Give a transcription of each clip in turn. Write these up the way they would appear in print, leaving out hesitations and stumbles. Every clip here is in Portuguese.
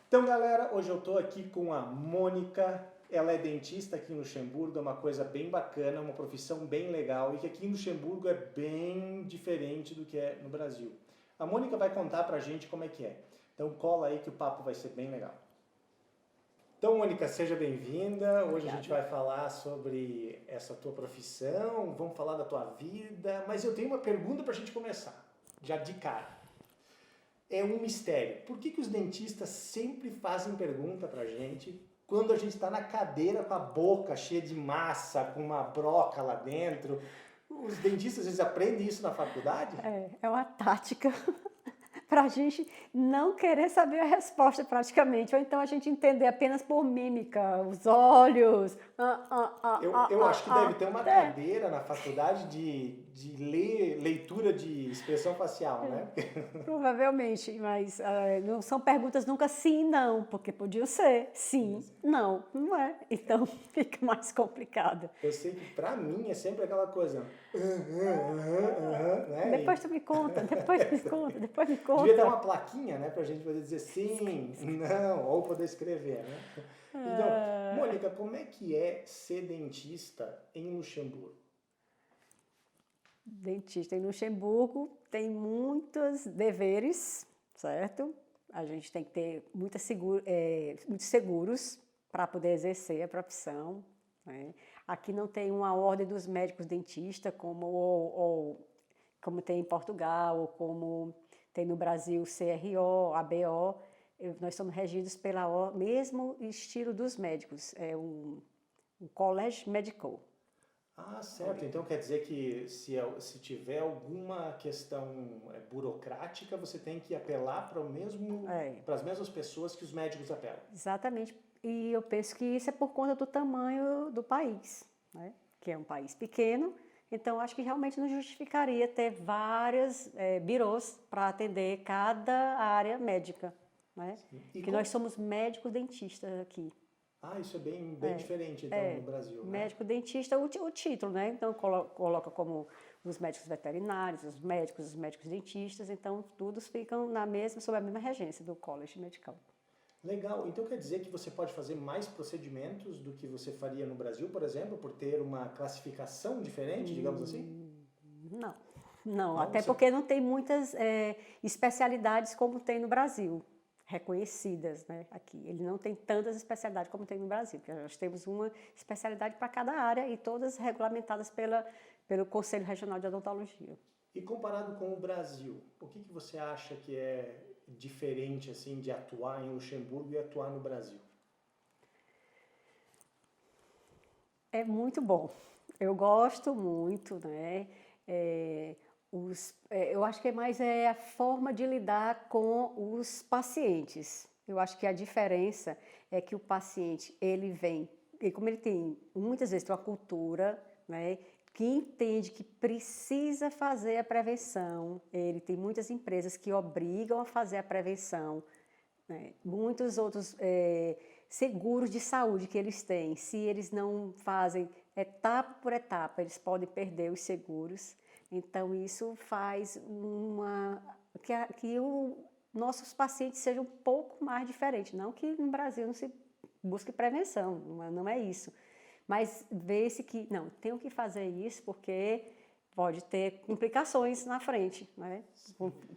Então, galera, hoje eu estou aqui com a Mônica. Ela é dentista aqui em Luxemburgo, é uma coisa bem bacana, uma profissão bem legal e que aqui em Luxemburgo é bem diferente do que é no Brasil. A Mônica vai contar pra gente como é que é. Então, cola aí que o papo vai ser bem legal. Então, Mônica, seja bem-vinda. Hoje a gente vai falar sobre essa tua profissão, vamos falar da tua vida, mas eu tenho uma pergunta pra gente começar, já de cara. É um mistério. Por que os dentistas sempre fazem pergunta pra gente quando a gente está na cadeira com a boca cheia de massa, com uma broca lá dentro? Os dentistas, eles aprendem isso na faculdade? É uma tática para a gente não querer saber a resposta praticamente, ou então a gente entender apenas por mímica, os olhos. Eu acho que deve ter uma cadeira na faculdade de leitura de expressão facial, né? Provavelmente, mas não são perguntas nunca sim e não, porque podiam ser sim, não, não é. Então fica mais complicado. Eu sei que pra mim é sempre aquela coisa, né? Depois tu me conta, depois me conta, depois me conta. Devia ter uma plaquinha, né, pra gente poder dizer sim, não, ou poder escrever, né? Então, Mônica, como é que é ser dentista em Luxemburgo? Dentista em Luxemburgo tem muitos deveres, certo? A gente tem que ter muitos seguros para poder exercer a profissão, né? Aqui não tem uma ordem dos médicos dentistas como tem em Portugal ou como tem no Brasil CRO, ABO. Nós somos regidos pelo mesmo estilo dos médicos, é um College Medical. Ah, certo. Então quer dizer que se tiver alguma questão burocrática, você tem que apelar para as mesmas pessoas que os médicos apelam. Exatamente. E eu penso que isso é por conta do tamanho do país, né? Que é um país pequeno, então acho que realmente não justificaria ter várias birôs para atender cada área médica, né? Porque nós somos médicos dentistas aqui. Ah, isso é bem diferente, então, no Brasil, né? Médico dentista, o título, né? Então, coloca como os médicos veterinários, os médicos dentistas, então, todos ficam sob a mesma regência do College Medical. Legal. Então, quer dizer que você pode fazer mais procedimentos do que você faria no Brasil, por exemplo, por ter uma classificação diferente, digamos assim? Não, até porque não tem muitas especialidades como tem no Brasil, reconhecidas, né, aqui. Ele não tem tantas especialidades como tem no Brasil, porque nós temos uma especialidade para cada área e todas regulamentadas pelo Conselho Regional de Odontologia. E comparado com o Brasil, o que você acha que é diferente assim de atuar em Luxemburgo e atuar no Brasil? É muito bom. Eu gosto muito, né? Eu acho que é mais a forma de lidar com os pacientes. Eu acho que a diferença é que o paciente, ele vem, e como ele tem, muitas vezes, uma cultura, né, que entende que precisa fazer a prevenção, ele tem muitas empresas que obrigam a fazer a prevenção, né, muitos outros seguros de saúde que eles têm, se eles não fazem etapa por etapa, eles podem perder os seguros. Então, isso faz que os nossos pacientes sejam um pouco mais diferentes. Não que no Brasil não se busque prevenção, não é isso. Mas vê-se que, não, tenho que fazer isso porque pode ter complicações na frente, né?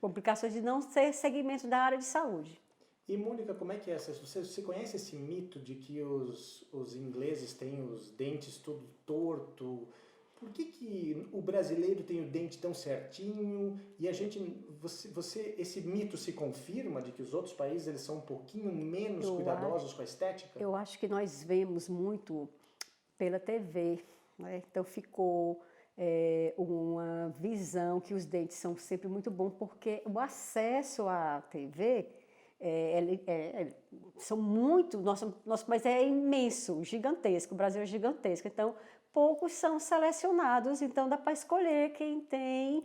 Complicações de não ser segmento da área de saúde. E, Mônica, como é que é essa? Você conhece esse mito de que os ingleses têm os dentes todo torto? Por que o brasileiro tem o dente tão certinho e esse mito se confirma de que os outros países eles são um pouquinho menos cuidadosos com a estética? Eu acho que nós vemos muito pela TV, né? Então ficou uma visão que os dentes são sempre muito bons porque o acesso à TV são muito, nosso país é imenso, gigantesco, o Brasil é gigantesco, então poucos são selecionados, então dá para escolher quem tem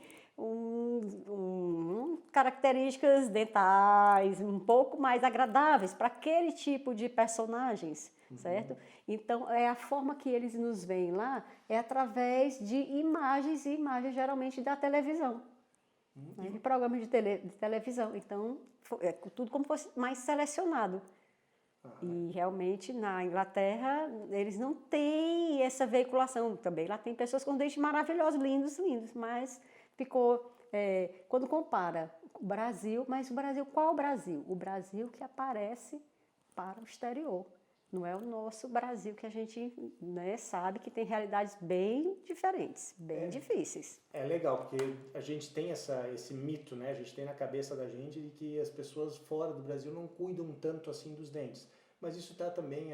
características dentais um pouco mais agradáveis para aquele tipo de personagens, certo? Então, a forma que eles nos veem lá é através de imagens, e imagens geralmente da televisão. né, de programas de televisão. Então, é tudo como fosse mais selecionado. E realmente na Inglaterra eles não têm essa veiculação também. Lá tem pessoas com dentes maravilhosos, lindos, lindos, mas ficou, quando compara o Brasil, mas o Brasil, qual o Brasil? O Brasil que aparece para o exterior. Não é o nosso Brasil que a gente, né, sabe que tem realidades bem diferentes, bem difíceis. É legal, porque a gente tem esse mito, né? A gente tem na cabeça da gente de que as pessoas fora do Brasil não cuidam tanto assim dos dentes. Mas isso está também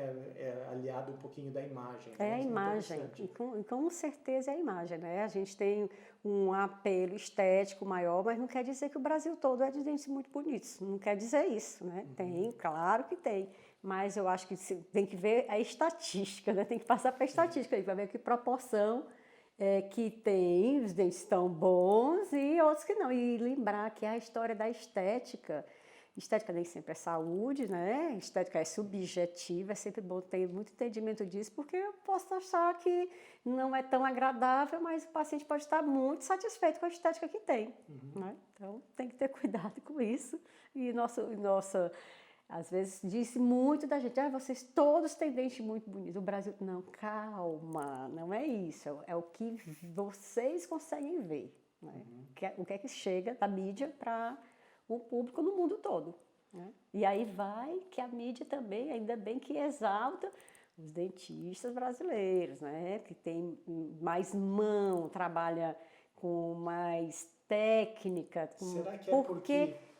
aliado um pouquinho da imagem. É a imagem, e com certeza é a imagem, né? A gente tem um apelo estético maior, mas não quer dizer que o Brasil todo é de dentes muito bonitos, não quer dizer isso, né? Tem, claro que tem, mas eu acho que tem que ver a estatística, né? Tem que passar para a estatística para ver que proporção que tem, os dentes tão bons e outros que não. E lembrar que a história da estética nem sempre é saúde, né? Estética é subjetiva, é sempre bom ter muito entendimento disso, porque eu posso achar que não é tão agradável, mas o paciente pode estar muito satisfeito com a estética que tem, né? Então, tem que ter cuidado com isso. E nossa, às vezes, disse muito da gente, vocês todos têm dente muito bonito. O Brasil, não, calma, não é isso, é o que vocês conseguem ver, né? O que é que chega da mídia para o público no mundo todo, né? E aí vai que a mídia também, ainda bem que exalta os dentistas brasileiros, né? Que tem mais mão, trabalha com mais técnica.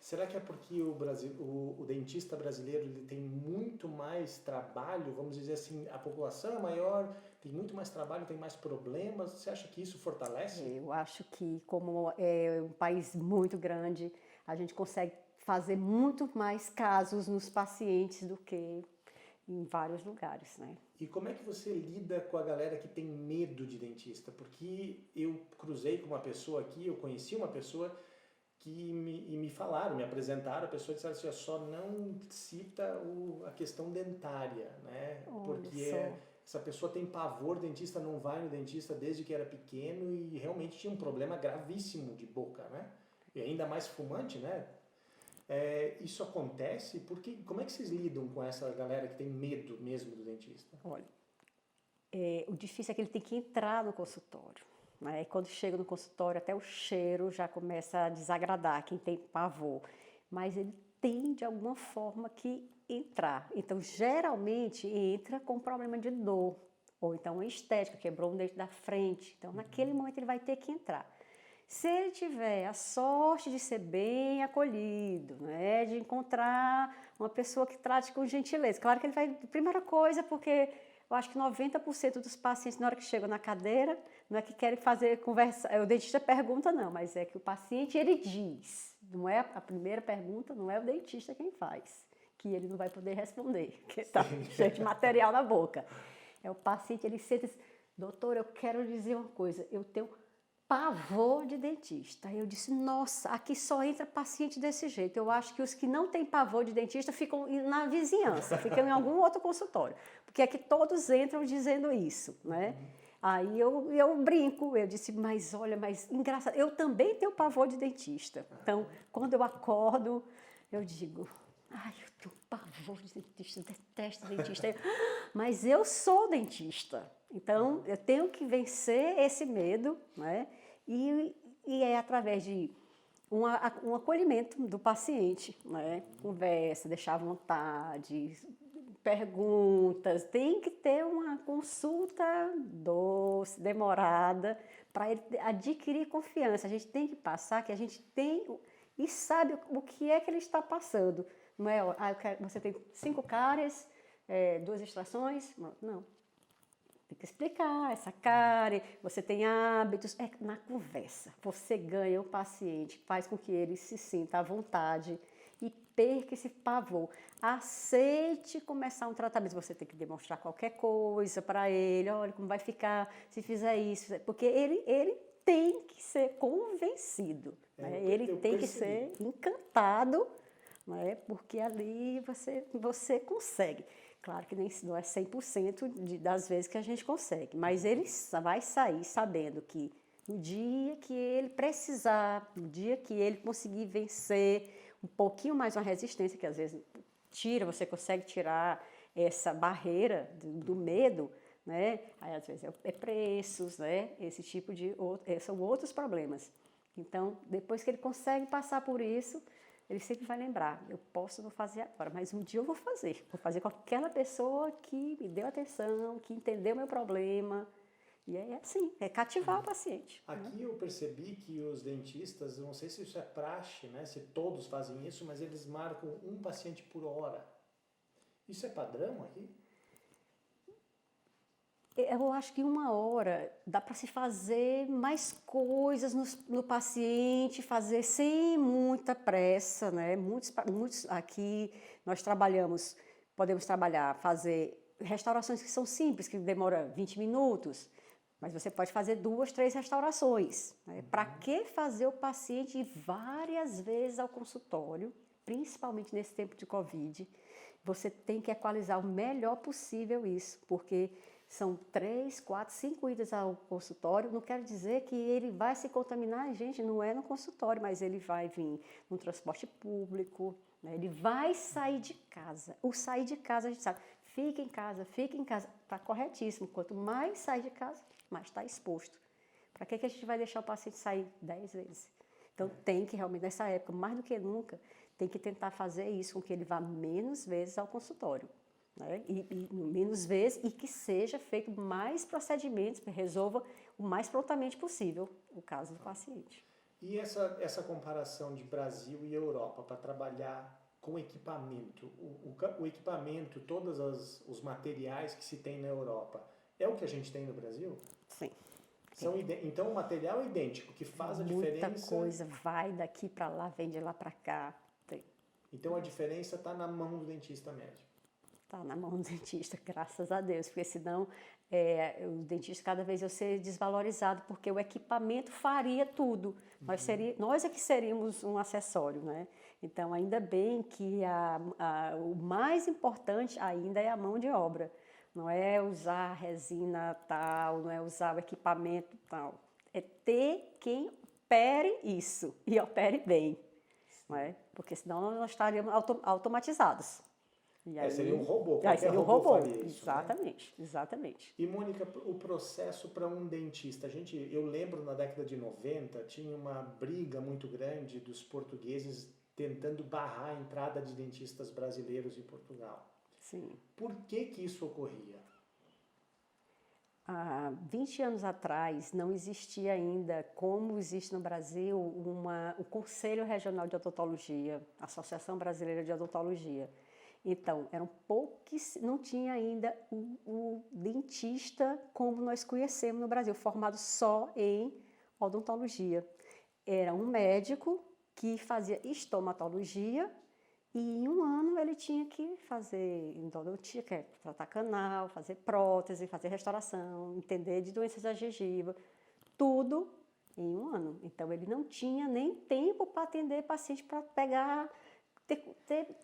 Será que é porque o dentista brasileiro ele tem muito mais trabalho, vamos dizer assim, a população é maior, tem muito mais trabalho, tem mais problemas? Você acha que isso fortalece? Eu acho que como é um país muito grande, a gente consegue fazer muito mais casos nos pacientes do que em vários lugares, né? E como é que você lida com a galera que tem medo de dentista? Porque eu cruzei com uma pessoa aqui, eu conheci uma pessoa que me falaram, me apresentaram, a pessoa disse assim, só não cita a questão dentária, né? Porque essa pessoa tem pavor, dentista não vai no dentista desde que era pequeno e realmente tinha um problema gravíssimo de boca, né? E ainda mais fumante, né? Isso acontece? Como é que vocês lidam com essa galera que tem medo mesmo do dentista? Olha, o difícil é que ele tem que entrar no consultório, né? E quando chega no consultório, até o cheiro já começa a desagradar quem tem pavor. Mas ele tem, de alguma forma, que entrar. Então, geralmente, entra com problema de dor, ou então estética, quebrou um dente da frente. Então, naquele momento, ele vai ter que entrar. Se ele tiver a sorte de ser bem acolhido, né, de encontrar uma pessoa que trate com gentileza, claro que ele vai, primeira coisa, porque eu acho que 90% dos pacientes, na hora que chegam na cadeira, não é que querem fazer conversa, o dentista pergunta não, mas é que o paciente, ele diz, não é a primeira pergunta, não é o dentista quem faz, que ele não vai poder responder, porque está cheio de material na boca. É o paciente, ele senta e diz, doutor, eu quero dizer uma coisa, eu tenho pavor de dentista. Eu disse, nossa, aqui só entra paciente desse jeito. Eu acho que os que não têm pavor de dentista ficam na vizinhança, ficam em algum outro consultório. Porque aqui todos entram dizendo isso, né? Aí eu brinco, eu disse, mas olha, mas engraçado, eu também tenho pavor de dentista. Então, quando eu acordo, eu digo, ai, eu tenho pavor de dentista, detesto dentista. Mas eu sou dentista. Então, eu tenho que vencer esse medo, né? E é através de um acolhimento do paciente, né? Conversa, deixar à vontade, perguntas. Tem que ter uma consulta doce, demorada, para ele adquirir confiança. A gente tem que passar que a gente tem e sabe o que é que ele está passando. Não é, você tem 5 cáries, 2 extrações? Não. Tem que explicar essa cárie, você tem hábitos, na conversa. Você ganha o paciente, faz com que ele se sinta à vontade e perca esse pavor. Aceite começar um tratamento. Você tem que demonstrar qualquer coisa para ele, olha como vai ficar se fizer isso, porque ele tem que ser convencido, né? Ele tem que ser encantado, né? Porque ali você consegue. Claro que não é 100% das vezes que a gente consegue, mas ele vai sair sabendo que No dia que ele precisar, no dia que ele conseguir vencer um pouquinho mais uma resistência, que às vezes você consegue tirar essa barreira do medo, né? Aí às vezes é preços, né? Esse tipo de são outros problemas. Então, depois que ele consegue passar por isso, ele sempre vai lembrar, eu não fazer agora, mas um dia eu vou fazer com aquela pessoa que me deu atenção, que entendeu meu problema. E é assim, é cativar o paciente. Aqui eu percebi que os dentistas, eu não sei se isso é praxe, né? Se todos fazem isso, mas eles marcam um paciente por hora. Isso é padrão aqui? Eu acho que 1 hora dá para se fazer mais coisas no paciente, fazer sem muita pressa, né? Muitos aqui nós podemos trabalhar, fazer restaurações que são simples, que demora 20 minutos, mas você pode fazer 2, 3 restaurações, né? Para que fazer o paciente ir várias vezes ao consultório, principalmente nesse tempo de Covid? Você tem que equalizar o melhor possível isso, porque são 3, 4, 5 idas ao consultório. Não quero dizer que ele vai se contaminar, gente, não é no consultório, mas ele vai vir no transporte público, né? Ele vai sair de casa. O sair de casa, a gente sabe, fica em casa, está corretíssimo. Quanto mais sai de casa, mais está exposto. Para que a gente vai deixar o paciente sair 10 vezes? Então tem que realmente, nessa época, mais do que nunca, tem que tentar fazer isso com que ele vá menos vezes ao consultório. Né? E menos vezes, e que seja feito mais procedimentos que resolva o mais prontamente possível o caso do paciente. E essa comparação de Brasil e Europa para trabalhar com equipamento, o equipamento, todos os materiais que se tem na Europa, é o que a gente tem no Brasil? Sim. Então o material é idêntico, o que faz a diferença... Muita coisa vai daqui para lá, vem de lá para cá. Tem. Então a diferença está na mão do dentista médico. Está na mão do dentista, graças a Deus, porque senão o dentista cada vez ia ser desvalorizado, porque o equipamento faria tudo. Nós é que seríamos um acessório, né? Então, ainda bem que o mais importante ainda é a mão de obra. Não é usar resina tal, não é usar o equipamento tal. É ter quem opere isso e opere bem, não é? Porque senão nós estaríamos automatizados. E aí, seria um robô. Seria um robô. Faria isso, Exatamente, né? Exatamente. E, Mônica, o processo para um dentista, eu lembro na década de 90, tinha uma briga muito grande dos portugueses tentando barrar a entrada de dentistas brasileiros em Portugal. Sim. Por que isso ocorria? Há 20 anos atrás não existia ainda, como existe no Brasil, o Conselho Regional de Odontologia, a Associação Brasileira de Odontologia. Então, não tinha ainda o dentista como nós conhecemos no Brasil, formado só em odontologia. Era um médico que fazia estomatologia e em 1 ano ele tinha que fazer endodontia, que é tratar canal, fazer prótese, fazer restauração, entender de doenças da gengiva, tudo em 1 ano. Então, ele não tinha nem tempo para atender paciente, para pegar...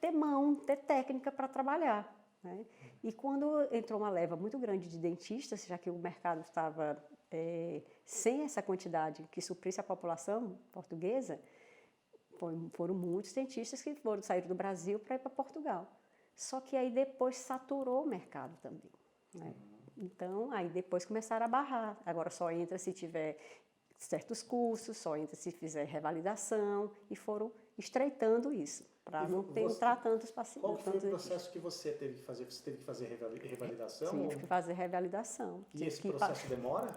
Ter mão, ter técnica para trabalhar, né? E quando entrou uma leva muito grande de dentistas, já que o mercado estava sem essa quantidade que suprisse a população portuguesa, foram muitos dentistas que saíram do Brasil para ir para Portugal. Só que aí depois saturou o mercado também, né? Então, aí depois começaram a barrar. Agora só entra se tiver certos cursos, só entra se fizer revalidação, e foram estreitando isso, para não entrar tantos pacientes. Qual foi o processo que você teve que fazer? Você teve que fazer revalidação? Tive que fazer revalidação. E esse processo demora?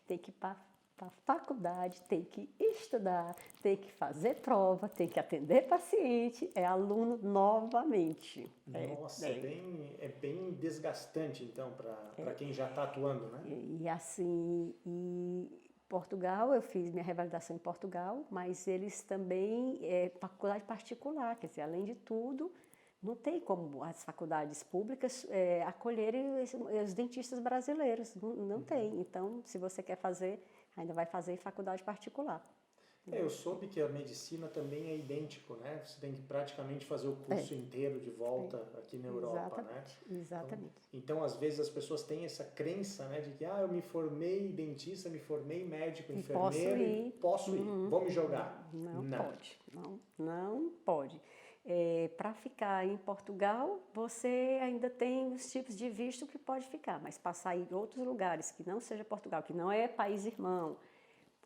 Tem que ir para a faculdade, tem que estudar, tem que fazer prova, tem que atender paciente, é aluno novamente. Nossa, é bem desgastante, então, para quem já está atuando, né? E assim... Portugal, eu fiz minha revalidação em Portugal, mas eles também, faculdade particular, quer dizer, além de tudo, não tem como as faculdades públicas acolherem os dentistas brasileiros, não tem. Então, se você quer fazer, ainda vai fazer em faculdade particular. Eu soube que a medicina também é idêntico, né? Você tem que praticamente fazer o curso inteiro de volta aqui na Europa, né? Exatamente. Então, às vezes as pessoas têm essa crença, né, de que eu me formei dentista, me formei médico, enfermeiro, e posso ir, vou me jogar. Não pode, não pode. Para ficar em Portugal, você ainda tem os tipos de visto que pode ficar, mas passar em outros lugares que não seja Portugal, que não é país irmão,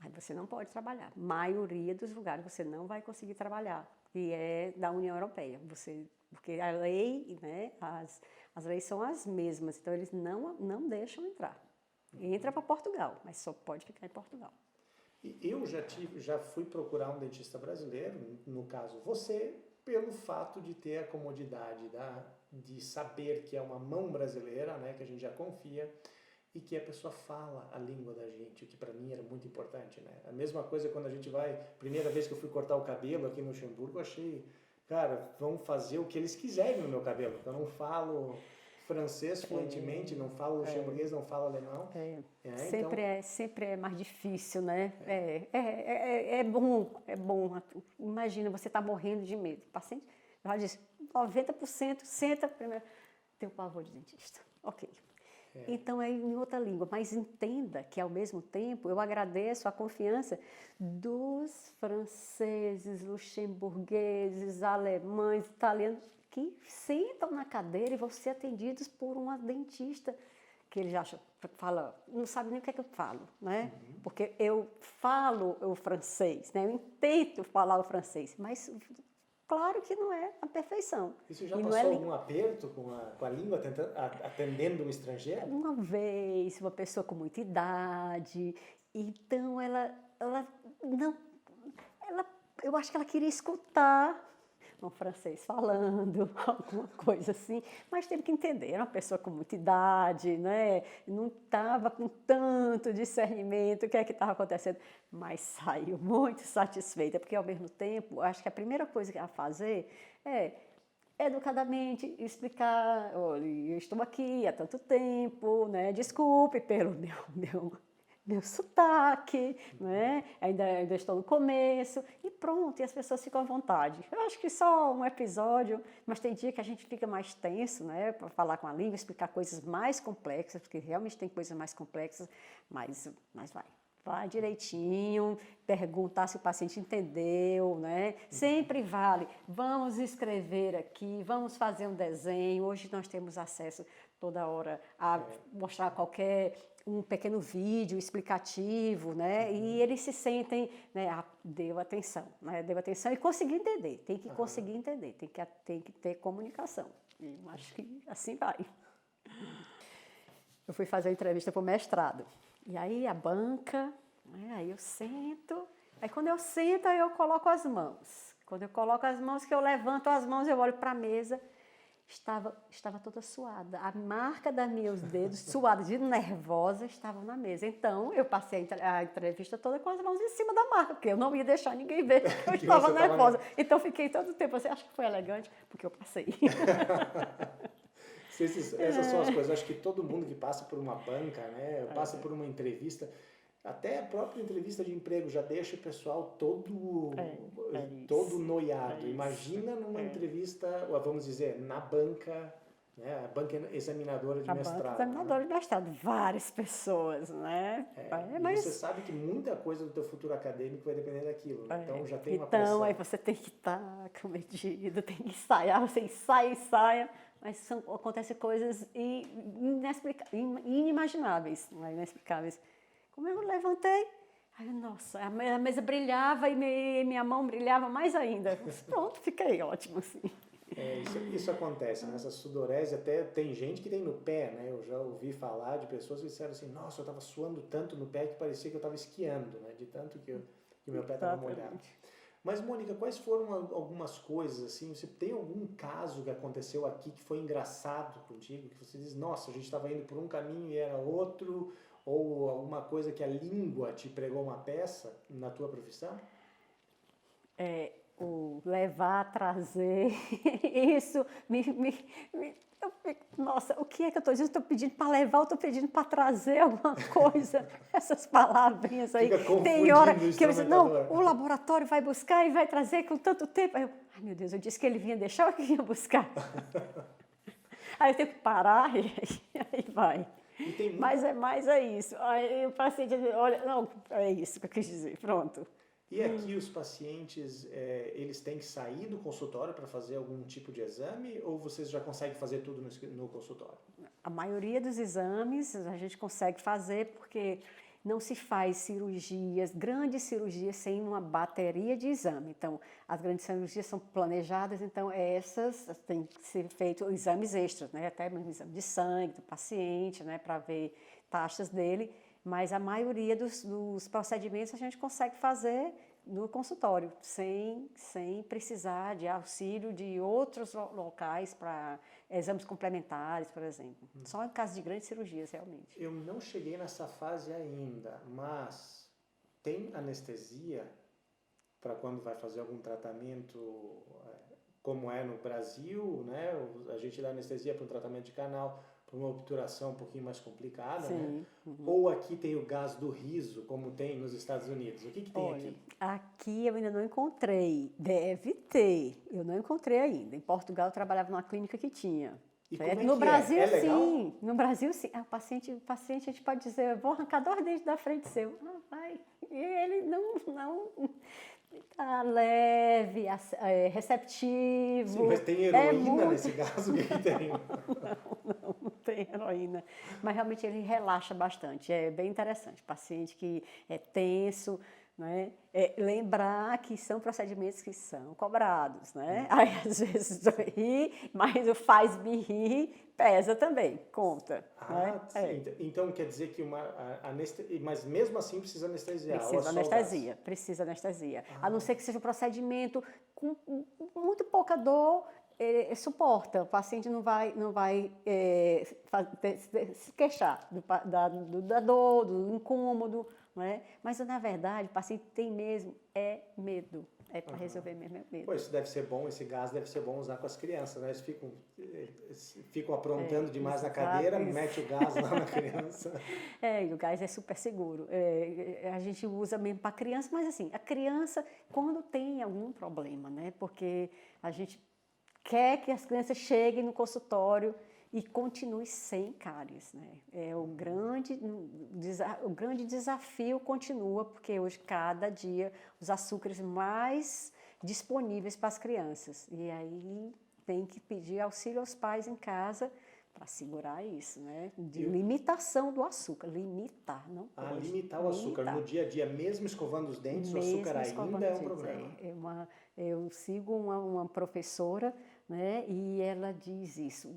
aí você não pode trabalhar. Maioria dos lugares você não vai conseguir trabalhar, que é da União Europeia. Porque a lei, né, as leis são as mesmas, então eles não deixam entrar. Entra para Portugal, mas só pode ficar em Portugal. E eu já fui procurar um dentista brasileiro, no caso você, pelo fato de ter a comodidade de saber que é uma mão brasileira, né, que a gente já confia, e que a pessoa fala a língua da gente, o que para mim era muito importante, né? A mesma coisa quando a gente vai, primeira vez que eu fui cortar o cabelo aqui no Luxemburgo, eu achei, cara, vão fazer o que eles quiserem no meu cabelo, eu não falo francês fluentemente, não falo luxemburguês, não falo alemão. Sempre é mais difícil, né? É bom. Imagina, você está morrendo de medo. O paciente já diz, 90% senta primeiro. Tem o pavor de dentista. Ok. Então é em outra língua, mas entenda que ao mesmo tempo eu agradeço a confiança dos franceses, luxemburgueses, alemães, italianos, que sentam na cadeira e vão ser atendidos por uma dentista que eles acham, não sabe nem o que é que eu falo, né? Porque eu falo o francês, né? Eu intento falar o francês, mas claro que não é a perfeição. E você já passou algum aperto com a língua atendendo um estrangeiro? Uma vez, uma pessoa com muita idade, então eu acho que ela queria escutar um francês falando, alguma coisa assim, mas teve que entender, era uma pessoa com muita idade, né? Não estava com tanto discernimento o que é que estava acontecendo, mas saiu muito satisfeita, porque ao mesmo tempo, acho que a primeira coisa que ela fazer é educadamente explicar, olha, eu estou aqui há tanto tempo, né? Desculpe pelo meu sotaque, né? Ainda estou no começo, e pronto, e as pessoas ficam à vontade. Eu acho que só um episódio, mas tem dia que a gente fica mais tenso, né? Para falar com a língua, explicar coisas mais complexas, porque realmente tem coisas mais complexas, mas vai direitinho, perguntar se o paciente entendeu, né? Sempre vale, vamos escrever aqui, vamos fazer um desenho. Hoje nós temos acesso toda hora a mostrar um pequeno vídeo explicativo, né? E eles se sentem, né? Deu atenção, né? Deu atenção e conseguiu entender. Tem que conseguir entender, tem que ter comunicação. E eu acho que assim vai. Eu fui fazer a entrevista para o mestrado. E aí a banca, né? Aí eu sento. Aí quando eu sento, aí eu coloco as mãos. Quando eu coloco as mãos, que eu levanto as mãos, eu olho para a mesa. Estava toda suada. A marca dos meus dedos, suada de nervosa, estavam na mesa. Então, eu passei a entrevista toda com as mãos em cima da marca, porque eu não ia deixar ninguém ver que eu estava nervosa. Então, fiquei todo o tempo assim, acho que foi elegante, porque eu passei. Essas são as coisas. Acho que todo mundo que passa por uma banca, né, passa por uma entrevista, até a própria entrevista de emprego já deixa o pessoal todo noiado. Imagina numa entrevista, vamos dizer, na banca, né, a banca examinadora de mestrado. Banca examinadora de mestrado, várias pessoas, né? Mas você sabe que muita coisa do teu futuro acadêmico vai depender daquilo, né? Então já tem uma pressão. Então, aí você tem que estar comedido, tem que ensaiar, você ensaia, mas acontecem coisas inimagináveis, né? Inexplicáveis. Como eu levantei, nossa, a mesa brilhava e minha mão brilhava mais ainda. Pronto, fiquei ótimo assim. Isso acontece, né? Essa sudorese, até tem gente que tem no pé, né? Eu já ouvi falar de pessoas que disseram assim, nossa, eu estava suando tanto no pé que parecia que eu estava esquiando, né? De tanto que o meu pé estava molhado. Mas, Mônica, quais foram algumas coisas, assim, você tem algum caso que aconteceu aqui que foi engraçado contigo, que você diz, nossa, a gente estava indo por um caminho e era outro, ou alguma coisa que a língua te pregou uma peça na tua profissão? o levar, trazer, isso eu fico, nossa, o que é que eu estou dizendo? Estou pedindo para levar, eu estou pedindo para trazer alguma coisa. Essas palavrinhas aí. Tem hora que eu digo, não, o laboratório vai buscar e vai trazer com tanto tempo. Aí eu, ai meu Deus, eu disse que ele vinha deixar ou que vinha buscar? Aí eu tenho que parar e aí vai. Mas é isso. Aí o paciente diz, olha, não, é isso que eu quis dizer, pronto. E aqui os pacientes, eles têm que sair do consultório para fazer algum tipo de exame ou vocês já conseguem fazer tudo no consultório? A maioria dos exames a gente consegue fazer porque não se faz cirurgias, grandes cirurgias, sem uma bateria de exame. Então, as grandes cirurgias são planejadas, então essas têm que ser feitos exames extras, né? Até mesmo exame de sangue do paciente, né? Para ver taxas dele. Mas a maioria dos procedimentos a gente consegue fazer no consultório, sem precisar de auxílio de outros locais para exames complementares, por exemplo. Só em caso de grandes cirurgias, realmente. Eu não cheguei nessa fase ainda, mas tem anestesia para quando vai fazer algum tratamento, como é no Brasil, né? A gente dá anestesia para um tratamento de canal, para uma obturação um pouquinho mais complicada, Sim. né? Uhum. Ou aqui tem o gás do riso, como tem nos Estados Unidos. O que tem Olha, aqui? Aqui eu ainda não encontrei. Deve ter. Eu não encontrei ainda. Em Portugal eu trabalhava numa clínica que tinha. E como é No que Brasil, é? É legal? sim. No Brasil, sim. O paciente a gente pode dizer, eu vou arrancar 2 dentes da frente seu. Ah, vai. E ele não tá leve, receptivo. Sim, mas tem heroína nesse caso? O que tem? Não tem heroína. Mas realmente ele relaxa bastante. É bem interessante. Paciente que é tenso, né? Lembrar que são procedimentos que são cobrados, né? Aí às vezes ri, mas o faz-me rir pesa também, conta. Ah, Né? sim. Então quer dizer que mas mesmo assim precisa anestesiar? Precisa anestesia. A não ser que seja um procedimento com muito pouca dor, suporta. O paciente não vai se queixar da dor, do incômodo, não é? Mas na verdade o paciente tem mesmo medo. É para resolver mesmo medo. Pô, isso deve ser bom, esse gás deve ser bom usar com as crianças, né? Eles ficam aprontando demais na cadeira, mete o gás lá na criança. E o gás é super seguro. A gente usa mesmo para criança, mas assim, a criança, quando tem algum problema, né? Porque a gente quer que as crianças cheguem no consultório e continue sem cáries, né? O grande desafio continua, porque hoje, cada dia, os açúcares mais disponíveis para as crianças. E aí tem que pedir auxílio aos pais em casa para segurar isso, né? De limitação do açúcar. Limitar, não pode. Limitar o açúcar. No dia a dia, mesmo escovando os dentes, o açúcar ainda é um problema. Eu sigo uma professora, né? E ela diz isso.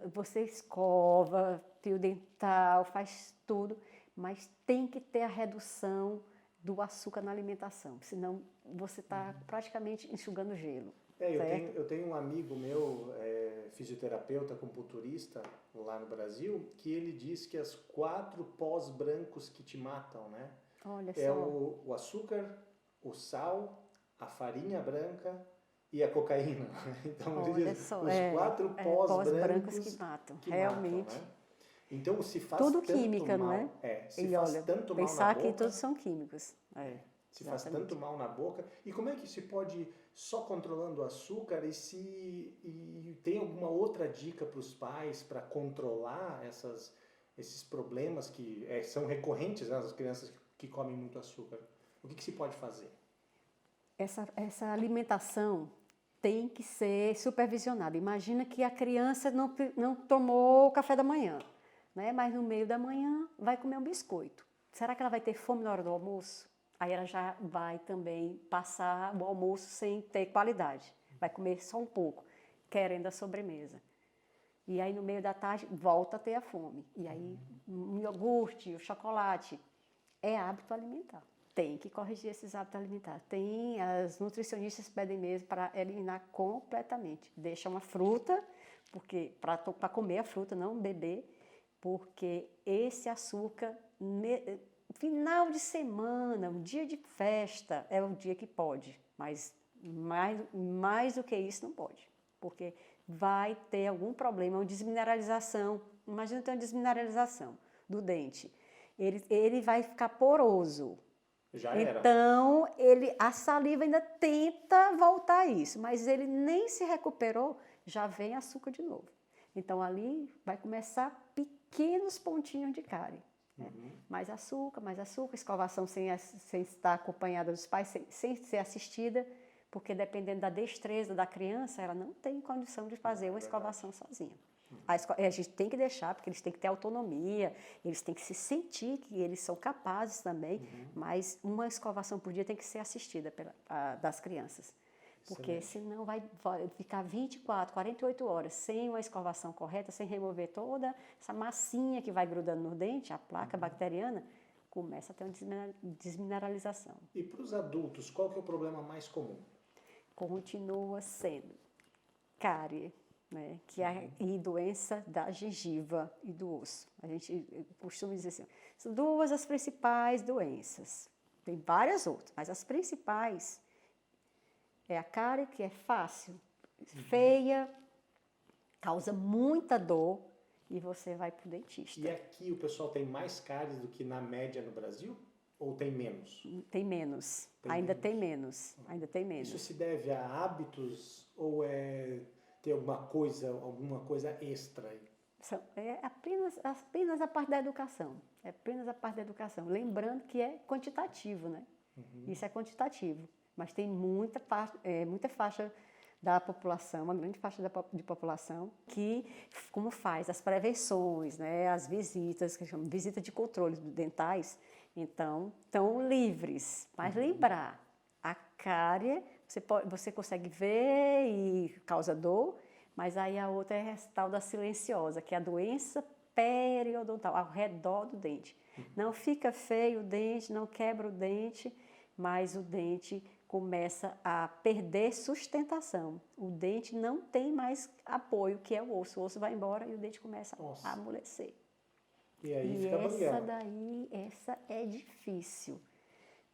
Você escova, fio dental, faz tudo, mas tem que ter a redução do açúcar na alimentação, senão você está praticamente enxugando gelo. Eu tenho um amigo meu, fisioterapeuta, acupunturista, lá no Brasil, que ele diz que as 4 pós brancos que te matam, né? Olha só. O açúcar, o sal, a farinha branca e a cocaína. Então, ele diz, os 4 pós brancos que matam, realmente. né? Então, se faz tudo tanto química, mal, não é? Se faz tanto mal na pensar boca, que todos são químicos. Se faz tanto mal na boca. E como é que se pode, só controlando o açúcar, e tem alguma outra dica para os pais para controlar esses problemas que são recorrentes, né, nas crianças que comem muito açúcar? O que se pode fazer? Essa alimentação tem que ser supervisionada. Imagina que a criança não tomou o café da manhã, né? Mas no meio da manhã vai comer um biscoito. Será que ela vai ter fome na hora do almoço? Aí ela já vai também passar o almoço sem ter qualidade. Vai comer só um pouco, querendo a sobremesa. E aí no meio da tarde volta a ter a fome. E aí o iogurte, o chocolate, é hábito alimentar. Tem que corrigir esses hábitos alimentares. As nutricionistas pedem mesmo para eliminar completamente. Deixa uma fruta, porque para comer a fruta, não beber, porque esse açúcar, final de semana, um dia de festa, é o dia que pode, mas Mais do que isso não pode, porque vai ter algum problema, uma desmineralização. Imagina ter uma desmineralização do dente. Ele vai ficar poroso. Já era. Então, a saliva ainda tenta voltar a isso, mas ele nem se recuperou, já vem açúcar de novo. Então, ali vai começar pequenos pontinhos de cárie. Né? Mais açúcar, escovação sem estar acompanhada dos pais, sem ser assistida, porque dependendo da destreza da criança, ela não tem condição de fazer uma escovação sozinha. A gente tem que deixar, porque eles têm que ter autonomia, eles têm que se sentir que eles são capazes também, mas uma escovação por dia tem que ser assistida das crianças. Porque senão vai ficar 24, 48 horas sem uma escovação correta, sem remover toda essa massinha que vai grudando no dente, a placa bacteriana, começa a ter uma desmineralização. E para os adultos, qual que é o problema mais comum? Continua sendo cárie, né? E doença da gengiva e do osso. A gente costuma dizer assim, são duas as principais doenças. Tem várias outras, mas as principais é a cárie, que é fácil, feia, causa muita dor e você vai para o dentista. E aqui o pessoal tem mais cáries do que na média no Brasil? Ou tem menos? Tem menos. Ainda tem menos. Isso se deve a hábitos ou tem alguma coisa extra aí? É apenas a parte da educação. É apenas a parte da educação. Lembrando que é quantitativo, né? Isso é quantitativo. Mas tem muita faixa da população, uma grande faixa de população, que como faz as prevenções, né? As visitas, que chamam visita de controle dentais, então estão livres. Mas lembrar, a cárie você consegue ver e causa dor, mas aí a outra é a tal da silenciosa, que é a doença periodontal, ao redor do dente. Não fica feio o dente, não quebra o dente, mas o dente começa a perder sustentação. O dente não tem mais apoio, que é o osso vai embora e o dente começa a amolecer. E aí fica banguela. Essa é difícil,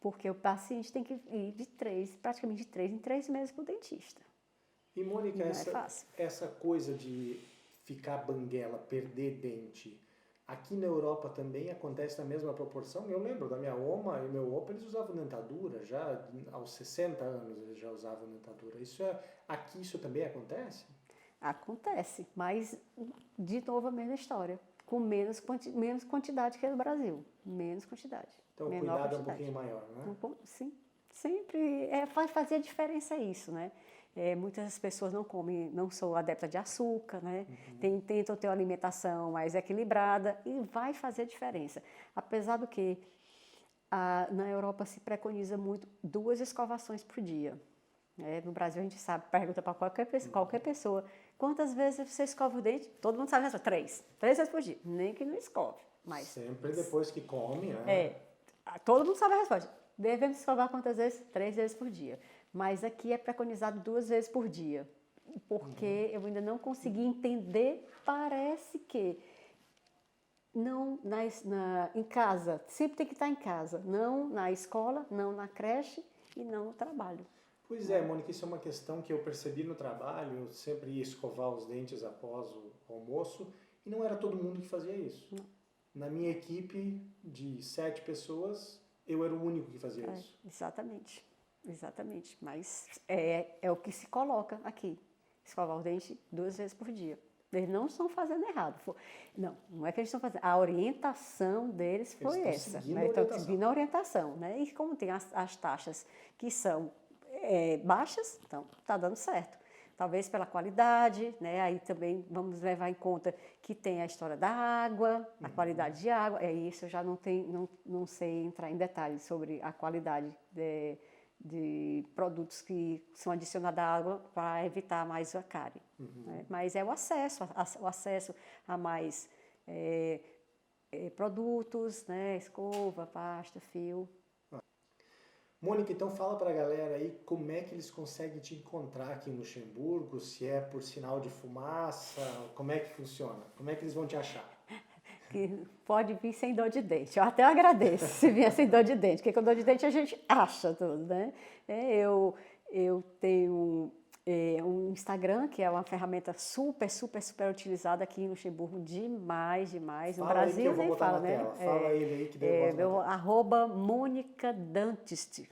porque o paciente tem que ir praticamente de 3 em 3 meses para o dentista. E Mônica, essa coisa de ficar banguela, perder dente, aqui na Europa também acontece na mesma proporção? Eu lembro da minha oma e meu opa, eles usavam dentadura, já aos 60 anos eles já usavam dentadura. Aqui isso também acontece? Acontece, mas de novo a mesma história, com menos quantidade que no Brasil, menos quantidade. Então o cuidado é um pouquinho maior, né? Sim, sempre faz fazer a diferença isso, né? Muitas pessoas não são adeptas de açúcar, né? Tentam ter uma alimentação mais equilibrada e vai fazer a diferença. Apesar do que na Europa se preconiza muito 2 escovações por dia. No Brasil a gente sabe, pergunta para qualquer pessoa, quantas vezes você escova o dente? Todo mundo sabe a resposta, 3 vezes por dia, nem que não escove. Mas, sempre depois que come, né? Todo mundo sabe a resposta. Devemos escovar quantas vezes? 3 vezes por dia. Mas aqui é preconizado 2 vezes por dia, porque eu ainda não consegui entender, parece que não em casa, sempre tem que estar em casa, não na escola, não na creche e não no trabalho. Pois é, Mônica, isso é uma questão que eu percebi no trabalho, eu sempre ia escovar os dentes após o almoço e não era todo mundo que fazia isso. Não. Na minha equipe de 7 pessoas, eu era o único que fazia isso. Exatamente, mas é o que se coloca aqui, escovar o dente 2 vezes por dia. Eles não estão fazendo errado. Não é que eles estão fazendo. A orientação deles foi essa. Estão seguindo a orientação. Né? E como tem as taxas que são baixas, então está dando certo. Talvez pela qualidade, né? Aí também vamos levar em conta que tem a história da água, a qualidade de água. Isso eu já não sei entrar em detalhes sobre a qualidade de produtos que são adicionados à água para evitar mais a cárie. Né? Mas é o acesso a mais produtos, né? Escova, pasta, fio. Mônica, então fala para a galera aí como é que eles conseguem te encontrar aqui em Luxemburgo, se é por sinal de fumaça, como é que funciona? Como é que eles vão te achar? Que pode vir sem dor de dente. Eu até agradeço se vier sem dor de dente, porque com dor de dente a gente acha tudo, né? Eu tenho um Instagram, que é uma ferramenta super, super, super utilizada aqui em Luxemburgo, demais, demais. No Fala aí que Brasil eu vou nem botar fala, na né? tela. Fala ele aí que daí eu boto na Meu tela. @Mônica Dantist.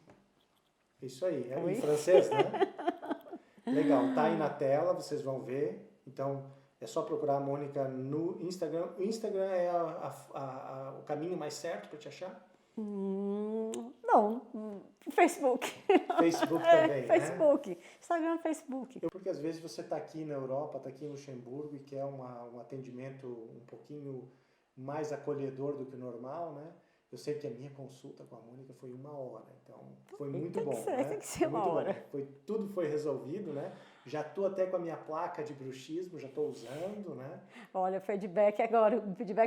Isso aí, é em Oi? francês, né? Legal, tá aí na tela, vocês vão ver. Então, é só procurar a Mônica no Instagram. O Instagram é o caminho mais certo para te achar? Não, Facebook. Facebook também, né? Facebook. Instagram, Facebook. Porque às vezes você está aqui na Europa, está aqui em Luxemburgo e quer um atendimento um pouquinho mais acolhedor do que o normal, né? Eu sei que a minha consulta com a Mônica foi 1 hora, então foi muito bom, né? Tem que ser Foi uma muito hora. bom. Tudo foi resolvido, né? Já estou até com a minha placa de bruxismo, já estou usando, né? Olha, o feedback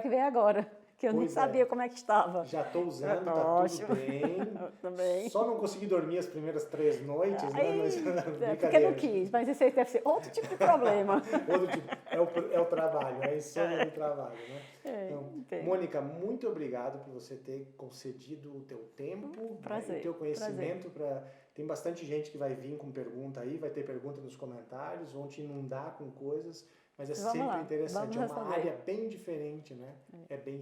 veio agora, que eu nem Pois é. sabia como é que estava. Já estou usando, tá Ótimo. tudo bem. Também. Só não consegui dormir as primeiras 3 noites, né? Mas Porque brincadeira. não quis, mas esse aí deve ser outro tipo de problema. Outro tipo, é o trabalho, é a insônia do trabalho, né? Então, Entendo. Mônica, muito obrigado por você ter concedido o teu tempo, Prazer, né, o teu conhecimento. Tem bastante gente que vai vir com pergunta aí, vai ter pergunta nos comentários, vão te inundar com coisas, mas é Vamos sempre lá, interessante. É vamos uma responder. área bem diferente, né? É bem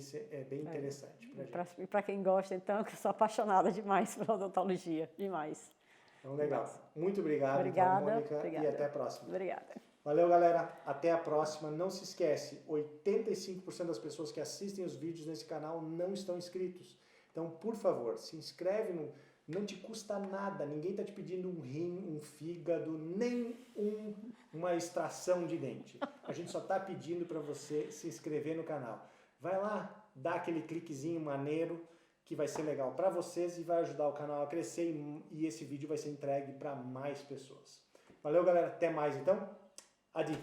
interessante pra gente. E para quem gosta, então, que eu sou apaixonada demais pela odontologia, demais. Então, legal. Muito obrigado, Obrigada, então, Mônica, obrigada. e até a próxima. Obrigada. Valeu, galera. Até a próxima. Não se esquece, 85% das pessoas que assistem os vídeos nesse canal não estão inscritos. Então, por favor, se inscreve, não te custa nada. Ninguém está te pedindo um rim, um fígado, nem uma extração de dente. A gente só está pedindo para você se inscrever no canal. Vai lá, dá aquele cliquezinho maneiro que vai ser legal para vocês e vai ajudar o canal a crescer e esse vídeo vai ser entregue para mais pessoas. Valeu, galera. Até mais, então. Adi.